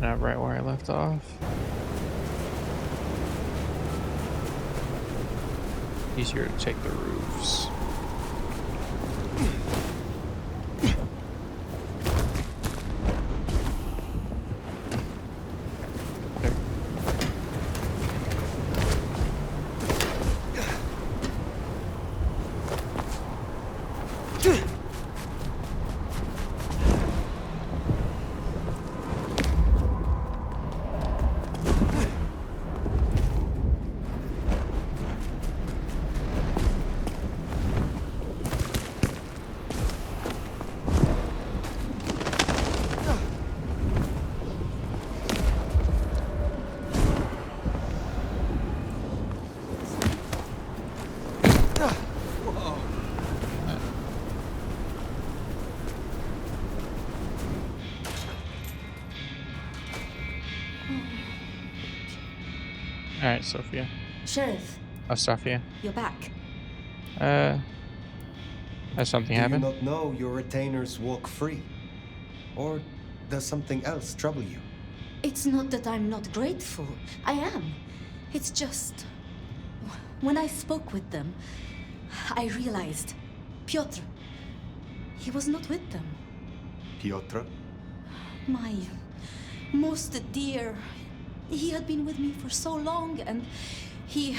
Right where I left off. Easier to take the roofs. Alright, Sophia. Sheriff. Sophia. You're back. Has something Do happened? you not know your retainers walk free? Or does something else trouble you? It's not that I'm not grateful. I am. It's just... When I spoke with them, I realized... Piotr... He was not with them. Piotr? My... most dear... He had been with me for so long, and he...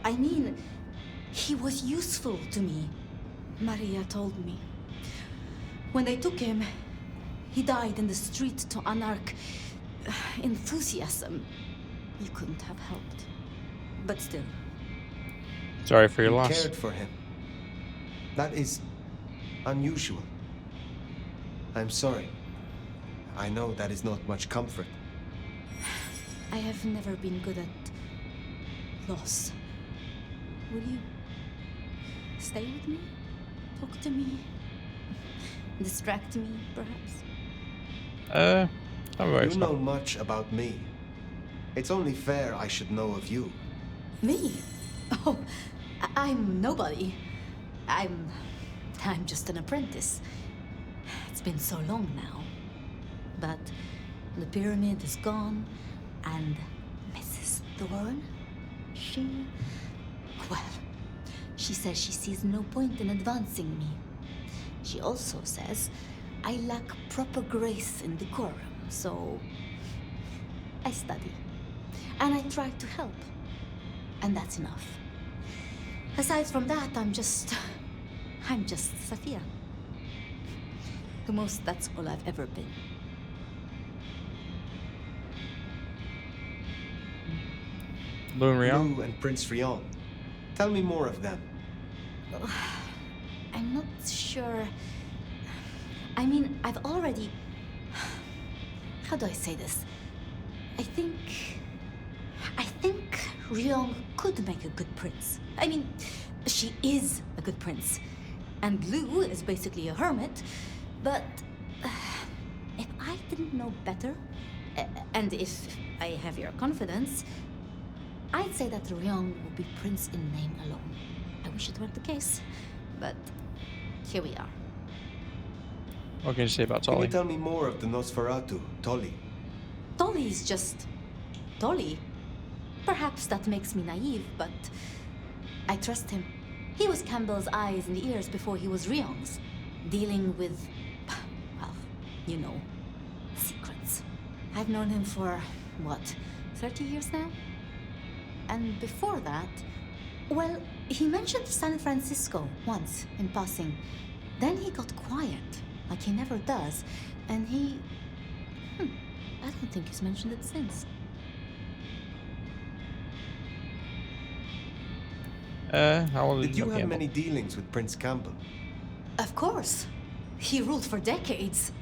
I mean... He was useful to me. Maria told me. When they took him, he died in the street to anarch enthusiasm. You couldn't have helped. But still. Sorry for your You loss. cared for him. That is unusual. I'm sorry. I know that is not much comfort. I have never been good at loss. Will you stay with me? Talk to me? Distract me, perhaps? You know much about me. It's only fair I should know of you. Me? Oh, I'm nobody. I'm just an apprentice. It's been so long now. But the pyramid is gone, and Mrs. Thorne, she says she sees no point in advancing me. She also says I lack proper grace and decorum, so I study. And I try to help. And that's enough. Aside from that, I'm just Sophia. The most, that's all I've ever been. Lou and Rion? Lou and Prince Rion. Tell me more of them. I'm not sure. I mean, I've already... How do I say this? I think Rion could make a good prince. I mean, she is a good prince. And Lou is basically a hermit. But if I didn't know better, and if I have your confidence, I'd say that Rion would be prince in name alone. I wish it weren't the case, but here we are. What can you say about Can Tolly? you tell me more of the Nosferatu, Tolly? Tolly's just... Tolly. Perhaps that makes me naive, but I trust him. He was Campbell's eyes and ears before he was Rion's, dealing with, well, you know, secrets. I've known him for, what, 30 years now? And before that, well, he mentioned San Francisco once in passing. Then he got quiet, like he never does, and he... I don't think he's mentioned it since. How old Did you have Campbell? many dealings with Prince Campbell? Of course. He ruled for decades.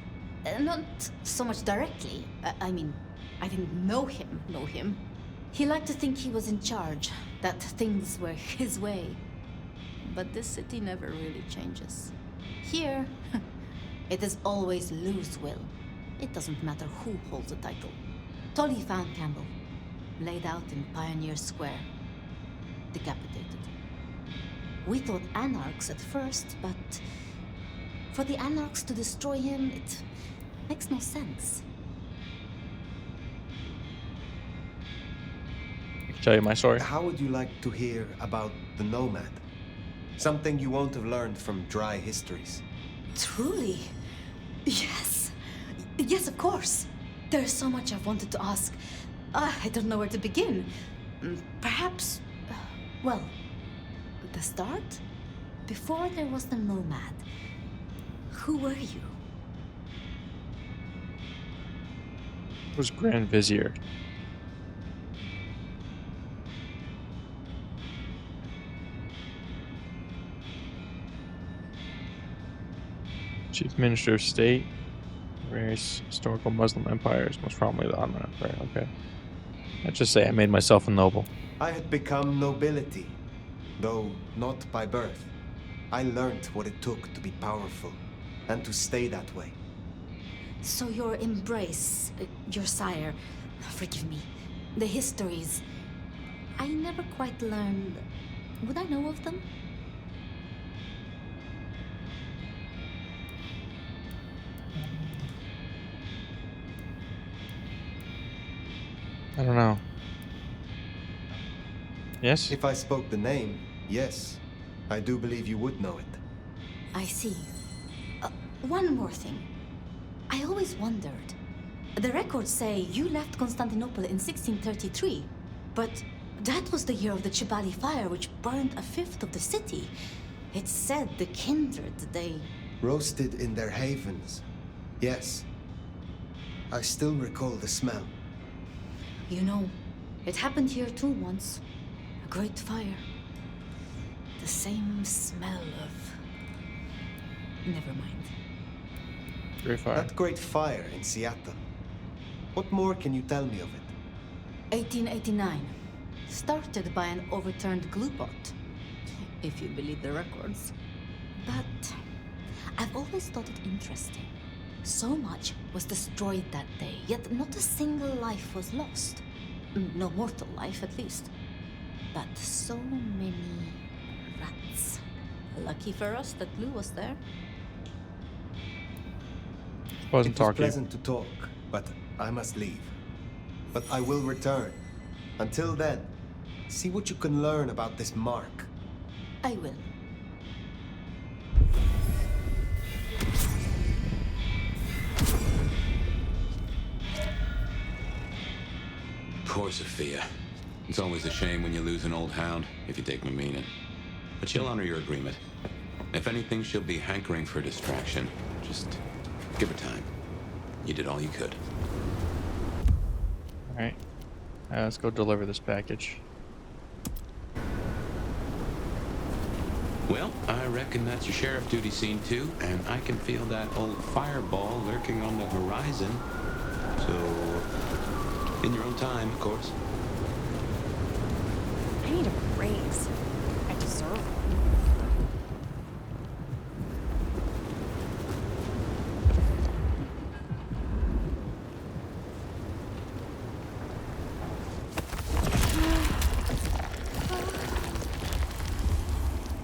Not so much directly. I mean, I didn't know him. He liked to think he was in charge, that things were his way. But this city never really changes. Here, it is always Lou's will. It doesn't matter who holds the title. Tolly found Campbell, laid out in Pioneer Square, decapitated. We thought anarchs at first, but for the anarchs to destroy him, it makes no sense. tell you my story. How would you like to hear about the Nomad? Something you won't have learned from dry histories. Truly? Yes. Yes, of course. There's so much I've wanted to ask. I don't know where to begin. Perhaps, well, the start? Before there was the Nomad, who were you? Was Grand Vizier. Chief Minister of State, various historical Muslim empires, most prominently the Ottoman Empire. Okay. Let's just say I made myself a noble. I had become nobility, though not by birth. I learned what it took to be powerful, and to stay that way. So your embrace, your sire, forgive me, the histories, I never quite learned. Would I know of them? I don't know. Yes? If I spoke the name, yes, I do believe you would know it. I see. One more thing. I always wondered. The records say you left Constantinople in 1633, but that was the year of the Chibali fire, which burned a fifth of the city. It's said the kindred, they... Roasted in their havens. Yes. I still recall the smell. You know, it happened here too once. A great fire. The same smell of... Never mind. Great fire. That great fire in Seattle. What more can you tell me of it? 1889. Started by an overturned glue pot. If you believe the records. But I've always thought it interesting. So much was destroyed that day, yet not a single life was lost. No mortal life, at least. But so many rats. Lucky for us that glue was there. Wasn't It was talking. pleasant to talk, but I must leave. But I will return. Until then, see what you can learn about this mark. I will. Poor Sophia. It's always a shame when you lose an old hound, if you take my meaning. But she'll honor your agreement. If anything, she'll be hankering for distraction. Just give her time. You did all you could. Alright. Let's go deliver this package. Well, I reckon that's your sheriff duty scene too, and I can feel that old fireball lurking on the horizon. So, in your own time, of course. I need a raise. I deserve one.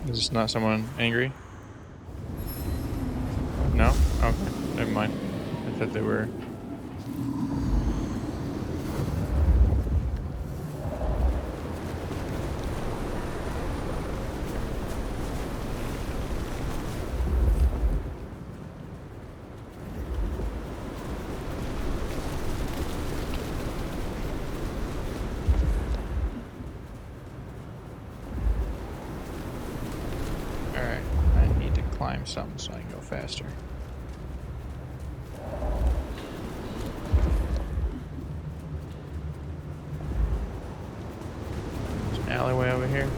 Is this not someone angry? No? Okay, never mind. I thought they were. Alright, I need to climb something so I can go faster. There's an alleyway over here.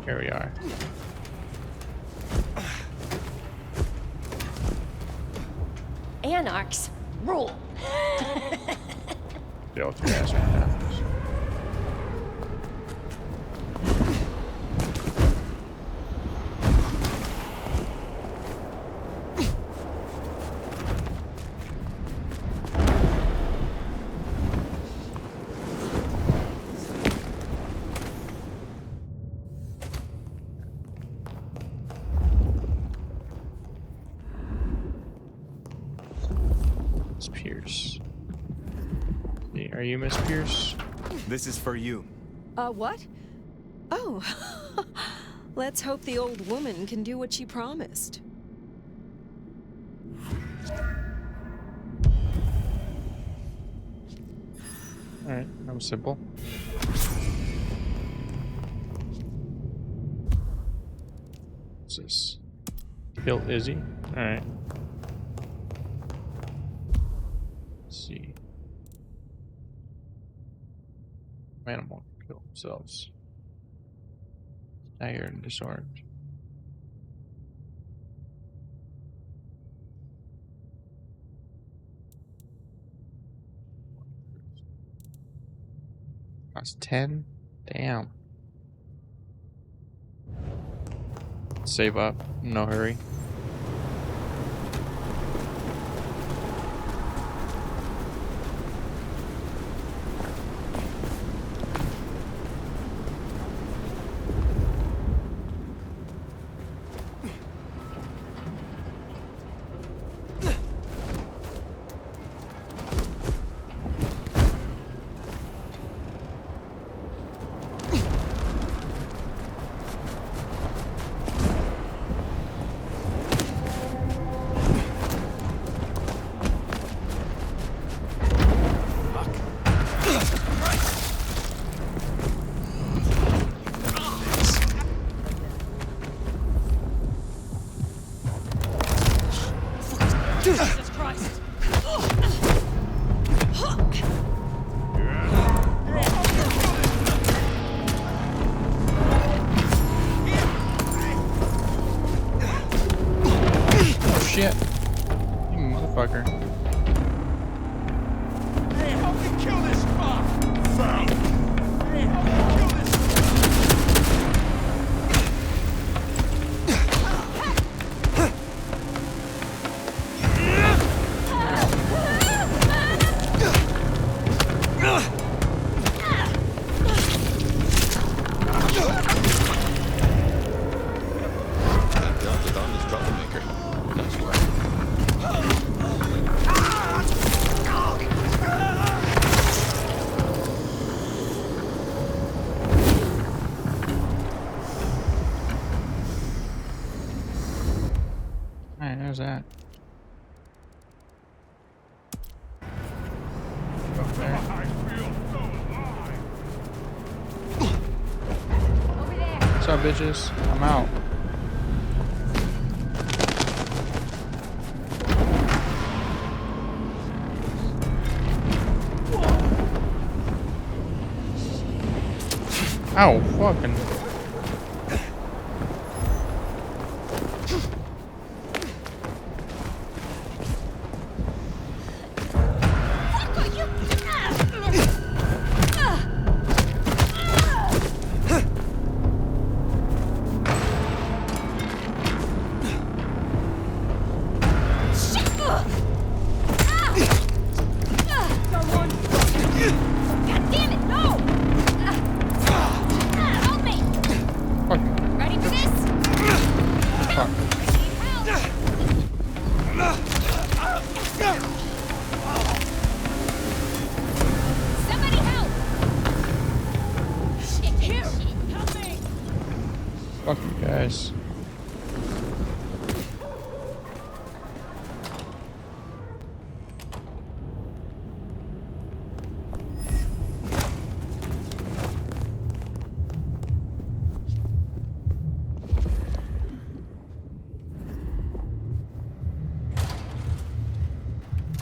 Here we are. Anarchs rule. Go too fast right now. It's Pierce. Yeah. Are you Miss Pierce? This is for you. What? Oh. Let's hope the old woman can do what she promised. Alright, that was simple. What's this? Kill Izzy? Alright. Let's see. Animal can kill themselves. Tired and disarmed. That's 10? Damn. Save up. No hurry. Jesus Christ! Oh shit. You motherfucker. Hey, help me kill this fuck! Hey, help me kill this Dealt with on this troublemaker. Nice work. Alright, there's that. Up there. I feel so alive! What's up, bitches? I'm out. Ow, fucking. God damn it, no! Help me! Fucking. Ready for this? Fuck. Somebody help! Here! Help me! Fuck you guys.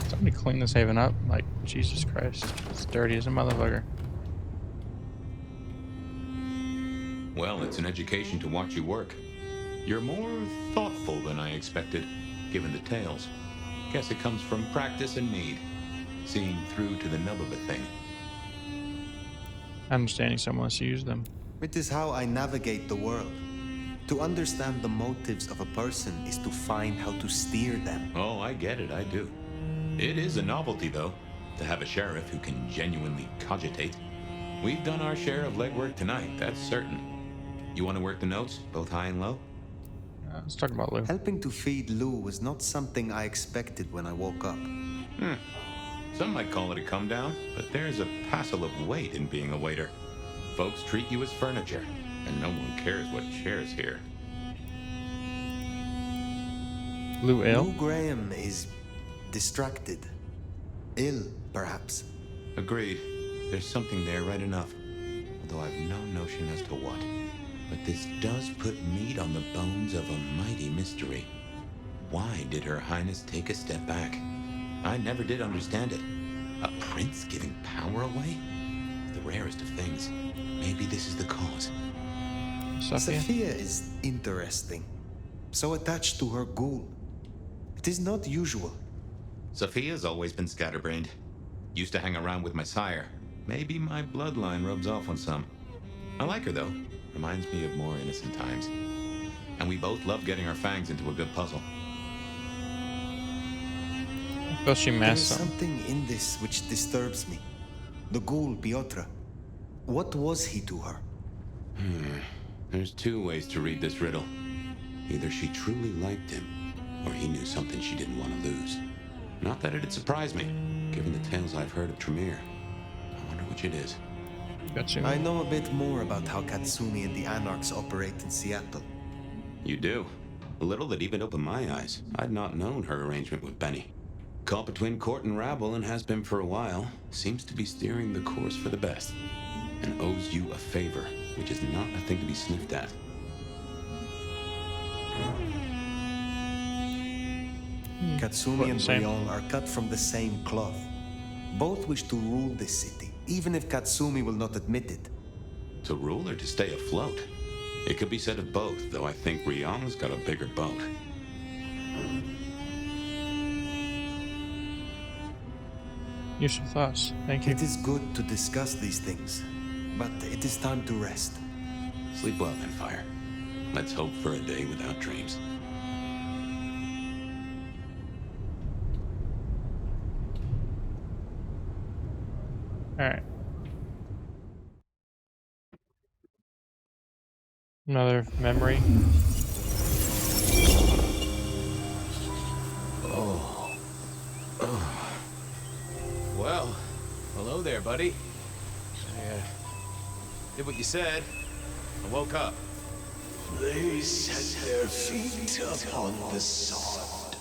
Somebody clean this haven up. Like, Jesus Christ. It's dirty as a motherfucker. Well, it's an education to watch you work. You're more thoughtful than I expected, given the tales. Guess it comes from practice and need. Seeing through to the nub of a thing. Understanding someone else use them. It is how I navigate the world. To understand the motives of a person is to find how to steer them. Oh, I get it, I do. It is a novelty, though, to have a sheriff who can genuinely cogitate. We've done our share of legwork tonight, that's certain. You want to work the notes, both high and low? Let's talk about Lou. Helping to feed Lou was not something I expected when I woke up. Some might call it a come down, but there's a passel of weight in being a waiter. Folks treat you as furniture, and no one cares what shares here. Blue ale? Lou Graham is distracted. Ill, perhaps. Agreed. There's something there right enough. Although I've no notion as to what. But this does put meat on the bones of a mighty mystery. Why did Her Highness take a step back? I never did understand it. A prince giving power away? The rarest of things. Maybe this is the cause. Sophia is interesting. So attached to her ghoul. It is not usual. Sophia's always been scatterbrained. Used to hang around with my sire. Maybe my bloodline rubs off on some. I like her, though. Reminds me of more innocent times. And we both love getting our fangs into a good puzzle. I feel she There is masked something. something in this which disturbs me. The ghoul, Piotr. What was he to her? There's two ways to read this riddle. Either she truly liked him, or he knew something she didn't want to lose. Not that it'd surprise me, given the tales I've heard of Tremere. I wonder which it is. Got you. I know a bit more about how Katsumi and the Anarchs operate in Seattle. You do? A little that even opened my eyes. I'd not known her arrangement with Benny. Caught between court and rabble and has been for a while. Seems to be steering the course for the best. And owes you a favor, which is not a thing to be sniffed at. Katsumi and Same. Brion are cut from the same cloth. Both wish to rule this city, even if Katsumi will not admit it. To rule or to stay afloat? It could be said of both, though I think Ryong's got a bigger boat. Useful thoughts. Thank you. It is good to discuss these things, but it is time to rest. Sleep well then, Fire. Let's hope for a day without dreams. Alright. Another memory. Well, hello there, buddy. I did what you said. I woke up. They set their feet upon the sod.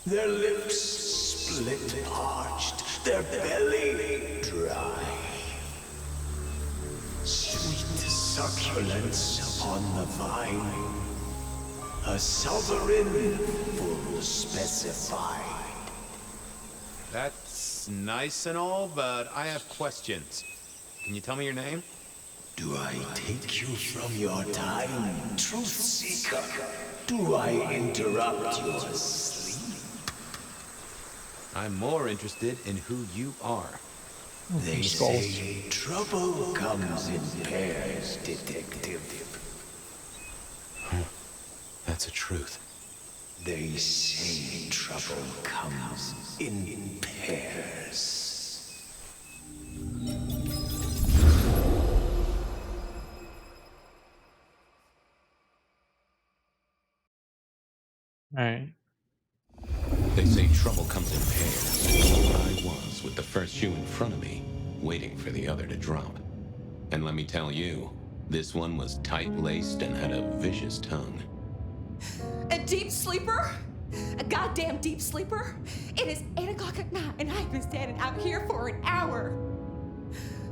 Their lips split parched, their belly dry. Sweet succulence upon the vine. A sovereign full specified. That's nice and all, but I have questions. Can you tell me your name? Do I take you from your time, truth seeker? Do I interrupt your sleep? I'm more interested in who you are. They Skulls. say trouble comes in pairs, detective. That's a truth. They say trouble comes in pairs. Alright. They say trouble comes in pairs. Here I was with the first shoe in front of me, waiting for the other to drop. And let me tell you, this one was tight-laced and had a vicious tongue. A deep sleeper? A goddamn deep sleeper? It is 8 o'clock at night and I've been standing out here for an hour.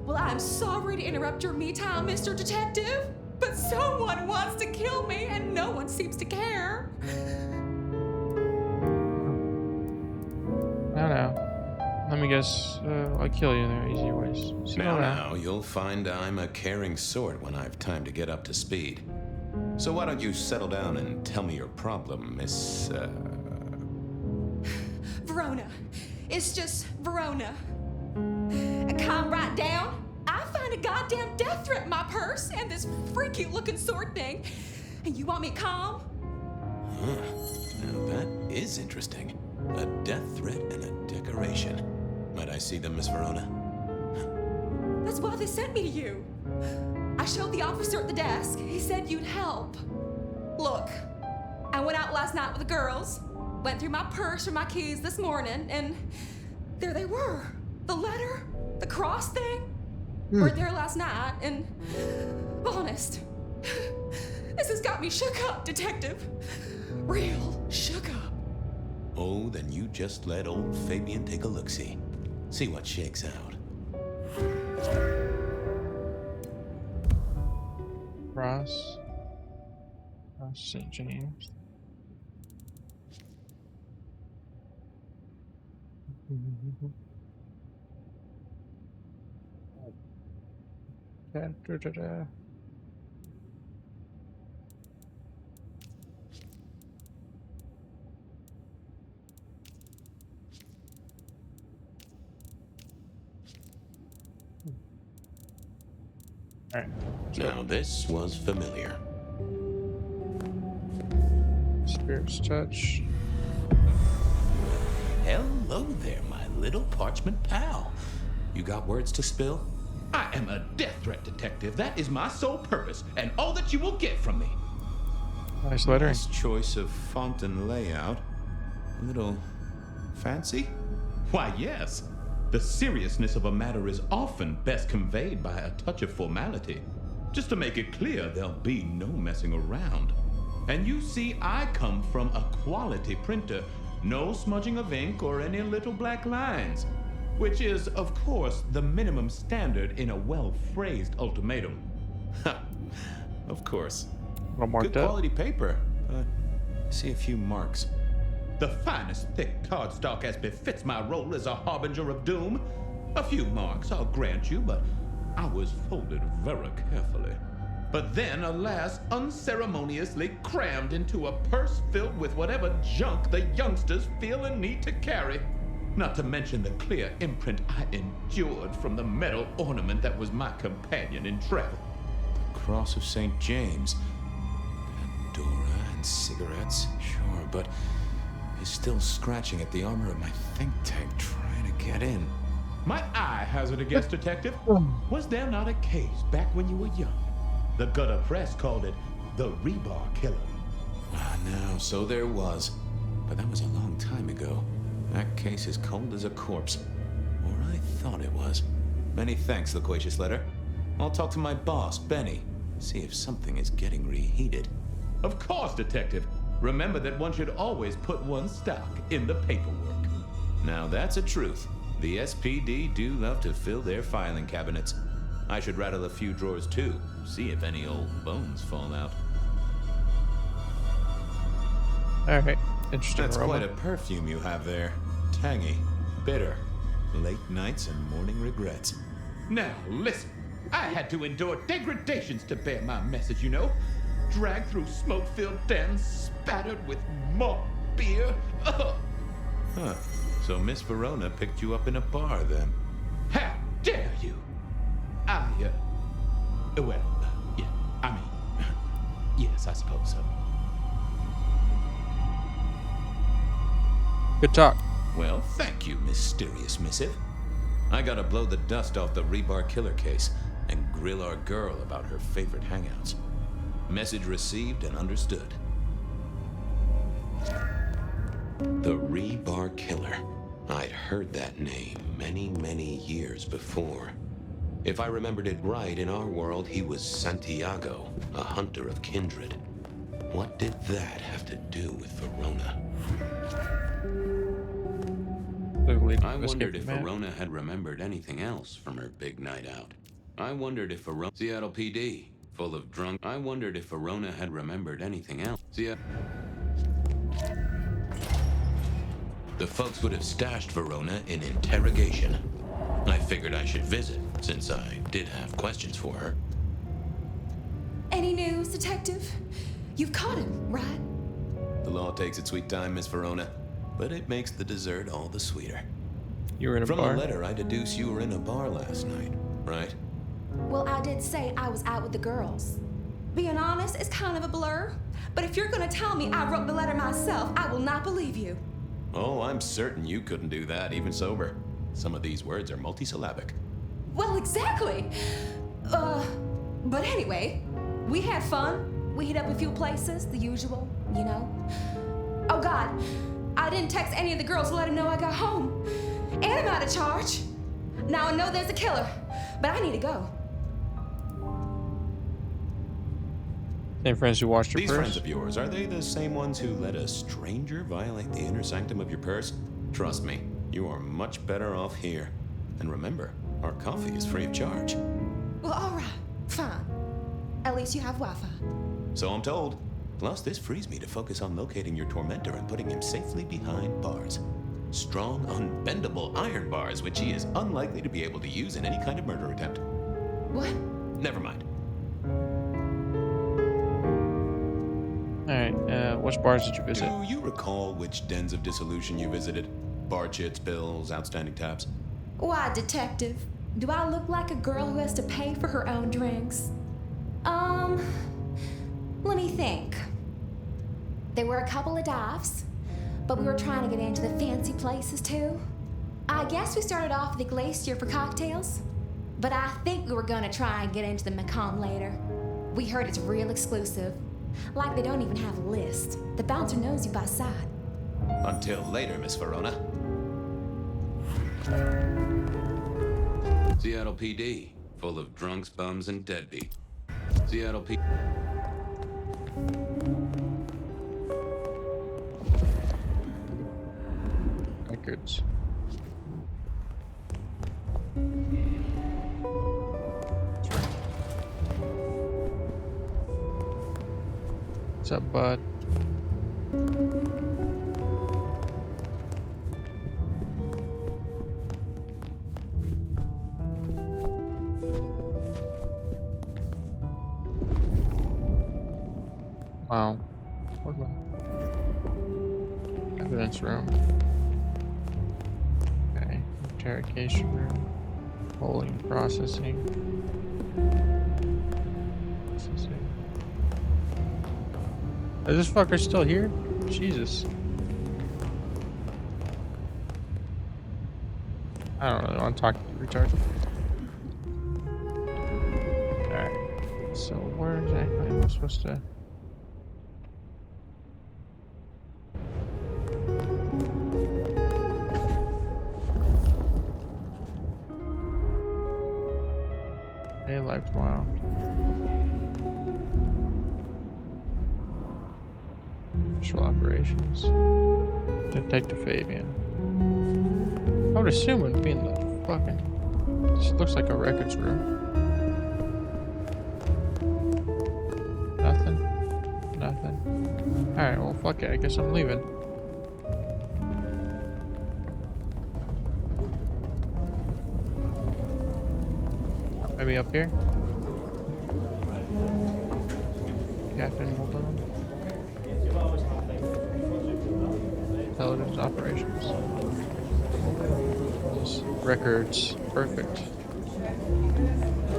Well, I'm sorry to interrupt your me time, Mr. Detective, but someone wants to kill me and no one seems to care. I don't know. Let me guess. I'll kill you. There are easier ways. So Now, you'll find I'm a caring sort when I've time to get up to speed. So why don't you settle down and tell me your problem, Miss, Verona. It's just Verona. And calm right down. I find a goddamn death threat in my purse and this freaky looking sword thing. And you want me calm? Now that is interesting. A death threat and a decoration. Might I see them, Miss Verona? That's why they sent me to you. I showed the officer at the desk. He said you'd help. Look, I went out last night with the girls, went through my purse for my keys this morning, and there they were. The letter, the cross thing. Were there last night, and honest, this has got me shook up, Detective. Real shook up. Oh, then you just let old Fabian take a look-see. See what shakes out. Cross St. James. Da-da-da-da. All right. Now this was familiar. Spirit's touch. Hello there, my little parchment pal. You got words to spill? I am a death threat detective. That is my sole purpose, and all that you will get from me. Nice lettering. Nice choice of font and layout. A little fancy? Why, yes. The seriousness of a matter is often best conveyed by a touch of formality. Just to make it clear, there'll be no messing around. And you see, I come from a quality printer. No smudging of ink or any little black lines. Which is, of course, the minimum standard in a well-phrased ultimatum. Ha! Of course. A little marked Good up. quality paper. See a few marks. The finest thick cardstock as befits my role as a harbinger of doom. A few marks, I'll grant you, but I was folded very carefully. But then, alas, unceremoniously crammed into a purse filled with whatever junk the youngsters feel a need to carry. Not to mention the clear imprint I endured from the metal ornament that was my companion in travel. The Cross of St. James. Pandora and cigarettes, sure, but he's still scratching at the armor of my think tank trying to get in. Might I hazard a guess, Detective? Was there not a case back when you were young? The gutter press called it the Rebar Killer. Ah, no, so there was. But that was a long time ago. That case is cold as a corpse. Or I thought it was. Many thanks, loquacious letter. I'll talk to my boss, Benny. See if something is getting reheated. Of course, Detective. Remember that one should always put one's stock in the paperwork. Now that's a truth. The SPD do love to fill their filing cabinets. I should rattle a few drawers too. See if any old bones fall out. All right. Interesting That's aroma. quite a perfume you have there. Tangy, bitter, late nights and morning regrets. Now, listen. I had to endure degradations to bear my message, you know. Dragged through smoke-filled dens, spattered with malt beer. Ugh. Huh. So Miss Verona picked you up in a bar then? How dare you? Yeah, I mean, yes, I suppose so. Good talk. Well, thank you, mysterious missive. I gotta blow the dust off the Rebar Killer case and grill our girl about her favorite hangouts. Message received and understood. The Rebar Killer. I'd heard that name many, many years before. If I remembered it right, in our world, he was Santiago, a hunter of kindred. What did that have to do with Verona? I wondered if Verona had remembered anything else from her big night out. I wondered if Verona... Seattle PD, full of drunk... I wondered if Verona had remembered anything else. The folks would have stashed Verona in interrogation. I figured I should visit, since I did have questions for her. Any news, Detective? You've caught him, right? The law takes its sweet time, Miss Verona, but it makes the dessert all the sweeter. You were in a From bar? the letter, I deduce you were in a bar last night, right? Well, I did say I was out with the girls. Being honest, it's kind of a blur. But if you're gonna tell me I wrote the letter myself, I will not believe you. Oh, I'm certain you couldn't do that, even sober. Some of these words are multisyllabic. Well, exactly. But anyway, we had fun. We hit up a few places, the usual, you know. Oh God, I didn't text any of the girls to let them know I got home. And I'm out of charge. Now I know there's a killer, but I need to go. Same friends who washed your These purse? friends of yours, are they the same ones who let a stranger violate the inner sanctum of your purse? Trust me, you are much better off here. And remember, our coffee is free of charge. Well, all right, fine. At least you have Wi-Fi. So I'm told. Plus, this frees me to focus on locating your tormentor and putting him safely behind bars. Strong, unbendable iron bars, which he is unlikely to be able to use in any kind of murder attempt. What? Never mind. Alright, which bars did you visit? Do you recall which dens of dissolution you visited? Bar chits, bills, outstanding tabs? Why, detective? Do I look like a girl who has to pay for her own drinks? Let me think. There were a couple of dives, but we were trying to get into the fancy places too. I guess we started off at the Glacier for cocktails, but I think we were gonna try and get into the Macomb later. We heard it's real exclusive. Like they don't even have a list. The bouncer knows you by sight. Until later, Miss Verona. Seattle PD, full of drunks, bums, and deadbeat. Seattle PD. Records. What's up, bud? Wow. What about evidence room? Okay. Interrogation room. Polling, processing. Is this fucker still here? Jesus. I don't really want to talk to the retard. Alright. So where exactly am I supposed to... Daylight tomorrow. Special operations. Detective Fabian. I would assume it'd be in the fucking... This looks like a records room. Nothing. Nothing. Alright, well fuck it, I guess I'm leaving. Maybe up here? Captain, hold on. Intelligence operations. Records. Perfect.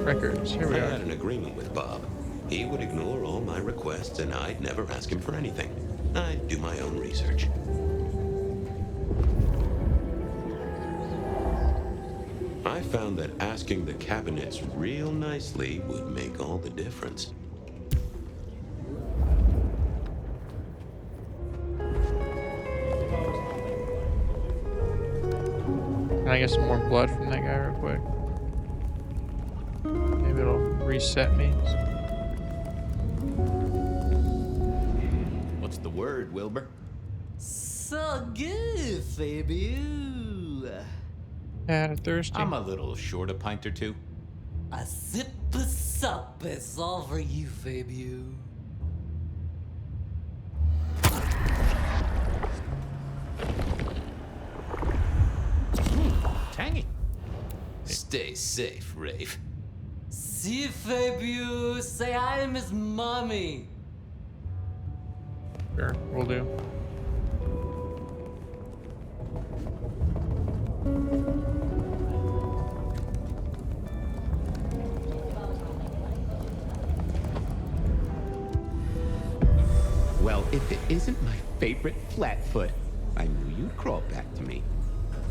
Records. Here we I are. had an agreement with Bob. He would ignore all my requests and I'd never ask him for anything. I'd do my own research. I found that asking the cabinets real nicely would make all the difference. Can I get some more blood from that guy real quick? Maybe it'll reset me. What's the word, Wilbur? So good, Fabio. Thirsty. I'm a little short a pint or two. A sip of sup is all for you, Fabio. Tangy. Stay safe, Rafe. See, Fabio, say hi to Miss Mommy. Sure, will do. Well, if it isn't my favorite Flatfoot, I knew you'd crawl back to me.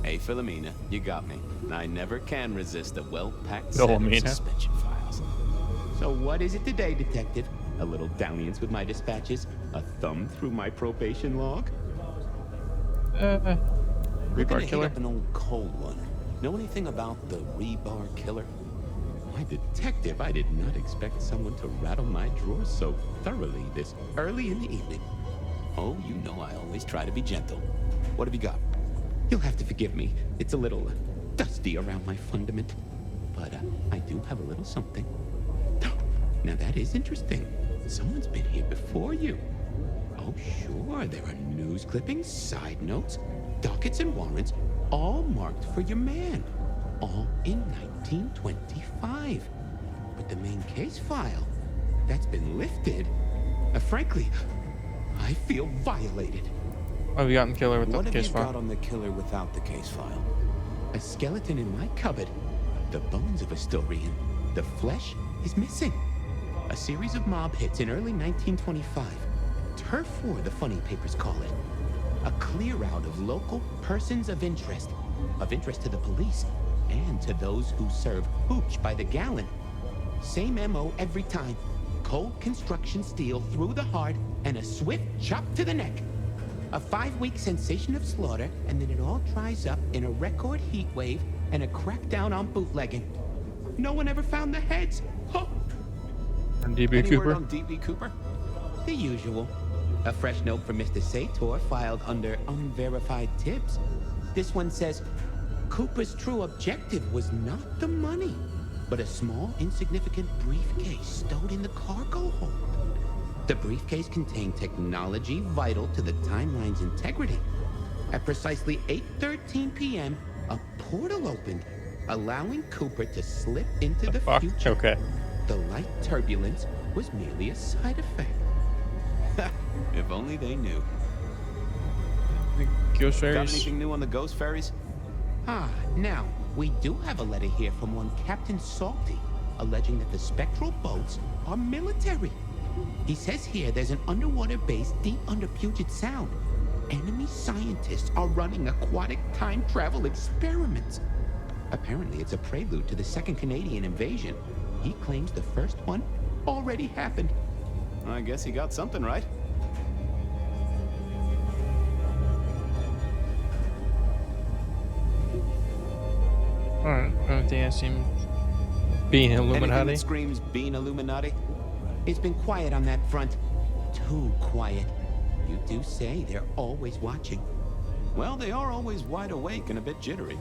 Hey, Philomena, you got me. I never can resist a well-packed set of Philomena. suspension files. So what is it today, Detective? A little dalliance with my dispatches? A thumb through my probation log? Looking Rebar to hit killer? up an old cold one. Know anything about the rebar killer? My detective, I did not expect someone to rattle my drawers so thoroughly this early in the evening. Oh, you know I always try to be gentle. What have you got? You'll have to forgive me. It's a little dusty around my fundament. But I do have a little something. Now that is interesting. Someone's been here before you. Oh, sure, there are news clippings, side notes, dockets and warrants, all marked for your man. All in 1925. But the main case file, that's been lifted. Frankly, I feel violated. Oh, we got the killer without What the have case you file. got on the killer without the case file? A skeleton in my cupboard. The bones of a Storian. The flesh is missing. A series of mob hits in early 1925. Turf War, the funny papers call it. A clear out of local persons of interest to the police, and to those who serve hooch by the gallon. Same MO every time. Cold construction steel through the heart and a swift chop to the neck. A 5-week sensation of slaughter, and then it all dries up in a record heat wave and a crackdown on bootlegging. No one ever found the heads. Huh. And DB Any Cooper? word on DB Cooper? The usual. A fresh note from Mr. Sator filed under unverified tips. This one says, Cooper's true objective was not the money, but a small, insignificant briefcase stowed in the cargo hold. The briefcase contained technology vital to the timeline's integrity. At precisely 8:13 p.m., a portal opened, allowing Cooper to slip into the Fuck. future. Okay. The light turbulence was merely a side effect. If only they knew. Ghost Got fairies? anything new on the ghost fairies? Now, we do have a letter here from one Captain Salty, alleging that the spectral boats are military. He says here there's an underwater base deep under Puget Sound. Enemy scientists are running aquatic time travel experiments. Apparently, it's a prelude to the Second Canadian invasion. He claims the first one already happened. I guess he got something right. Alright, I don't think I seem being Anything Illuminati. that screams being Illuminati? It's been quiet on that front. Too quiet. You do say they're always watching. Well, they are always wide awake and a bit jittery.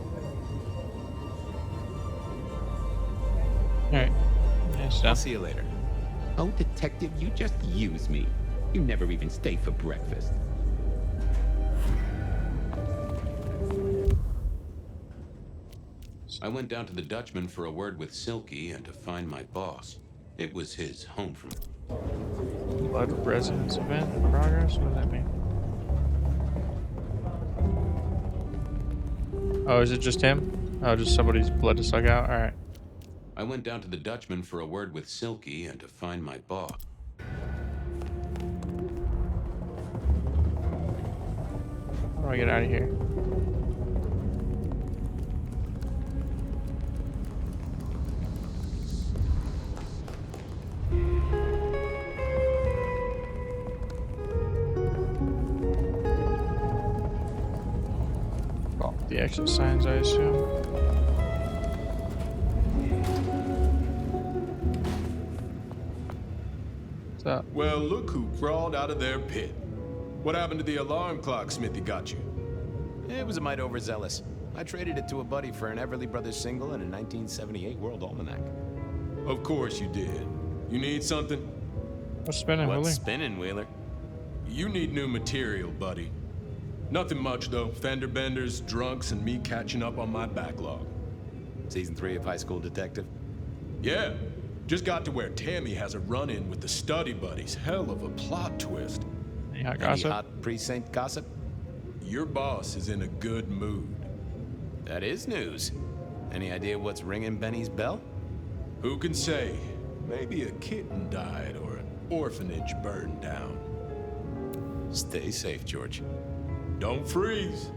Alright. Nice I'll stuff. see you later. Oh, detective, you just use me. You never even stay for breakfast. I went down to the Dutchman for a word with Silky and to find my boss. It was his home from. Blood residence event in progress? What does that mean? Oh, is it just him? Oh, just somebody's blood to suck out? Alright. I went down to the Dutchman for a word with Silky and to find my boss. How do I get out of here? Oh, the exit signs, I assume. What's up? Well, look who crawled out of their pit. What happened to the alarm clock Smithy got you? It was a mite overzealous. I traded it to a buddy for an Everly Brothers single and a 1978 World Almanac. Of course you did. You need something? What's spinning, What's Willie? spinning, Wheeler? You need new material, buddy. Nothing much, though. Fender benders, drunks, and me catching up on my backlog. Season 3 of High School Detective? Yeah. Just got to where Tammy has a run-in with the study buddies. Hell of a plot twist. Any hot Any gossip? hot precinct gossip? Your boss is in a good mood. That is news. Any idea what's ringing Benny's bell? Who can say? Maybe a kitten died or an orphanage burned down. Stay safe, George. Don't freeze.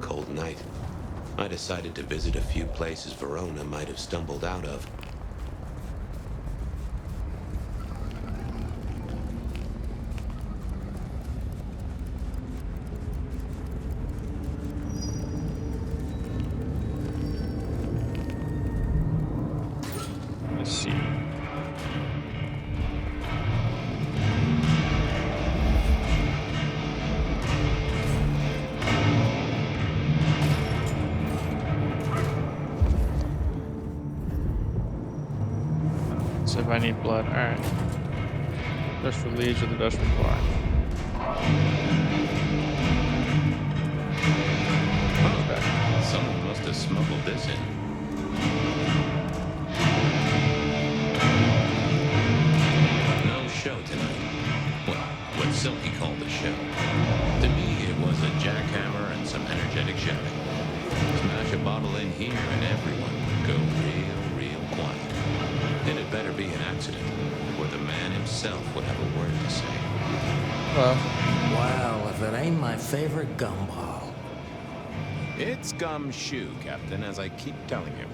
Cold night. I decided to visit a few places Verona might have stumbled out of. if I need blood. Alright. Dust for leads or the dust for bar. Oh, someone must have smuggled this in. No show tonight. Well, what Silky called a show. To me, it was a jackhammer and some energetic shouting. Smash a bottle in here and everyone would go real quiet. And it better be an accident, or the man himself would have a word to say. Well, if it ain't my favorite gumball. It's gumshoe, Captain, as I keep telling you.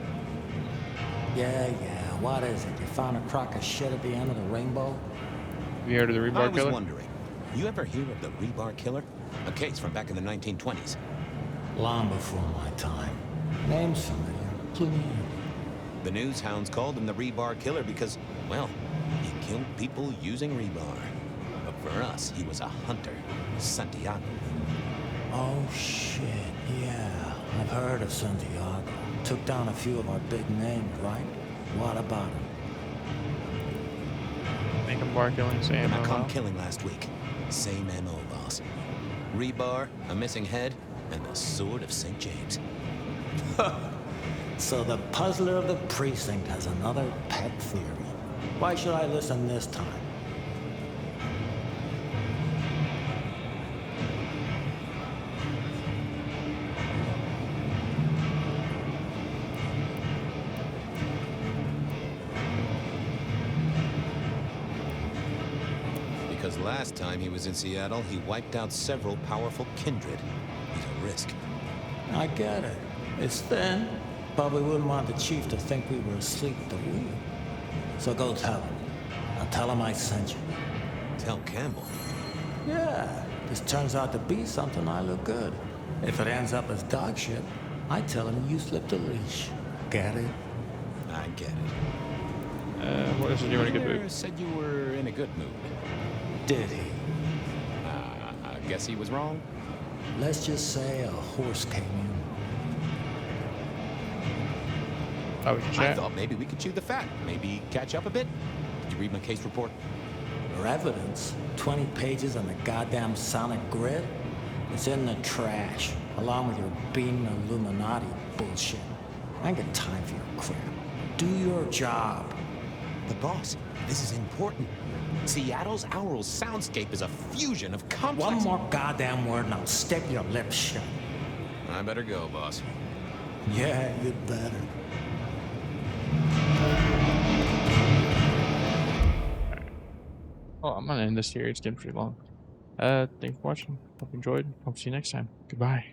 Yeah, what is it? You found a crock of shit at the end of the rainbow? Have you heard of the Rebar I was Killer? wondering, you ever hear of the Rebar Killer? A case from back in the 1920s. Long before my time. Name's familiar. Clue me in. The news hounds called him the Rebar Killer because, well, he killed people using rebar. But for us, he was a hunter. Santiago. Oh, shit, yeah. I've heard of Santiago. Took down a few of our big names, right? What about him? Make him bar killing, same I caught MO. him killing last week. Same MO, boss. Rebar, a missing head, and the Sword of St. James. So the puzzler of the precinct has another pet theory. Why should I listen this time? Because last time he was in Seattle, he wiped out several powerful kindred. He's a risk. I get it. It's thin, but we wouldn't want the chief to think we were asleep at the wheel. So go tell him. I'll tell him I sent you. Tell Campbell? Yeah, this turns out to be something I look good. If it ends up as dog shit, I tell him you slipped a leash. Get it? I get it. What else did you want to get Peter boot? said you were in a good mood. Did he? I guess he was wrong. Let's just say a horse came in. Oh, we can I chat. thought maybe we could chew the fat. Maybe catch up a bit. Did you read my case report? Your evidence? 20 pages on the goddamn sonic grid? It's in the trash, along with your bean Illuminati bullshit. I ain't got time for your crap. Do your job. But boss, this is important. Seattle's aural soundscape is a fusion of complex... One more goddamn word and I'll stick your lips shut. I better go, boss. Yeah, you'd better. Oh, I'm gonna end this here. It's getting pretty long. Thanks for watching. Hope you enjoyed. Hope to see you next time. Goodbye.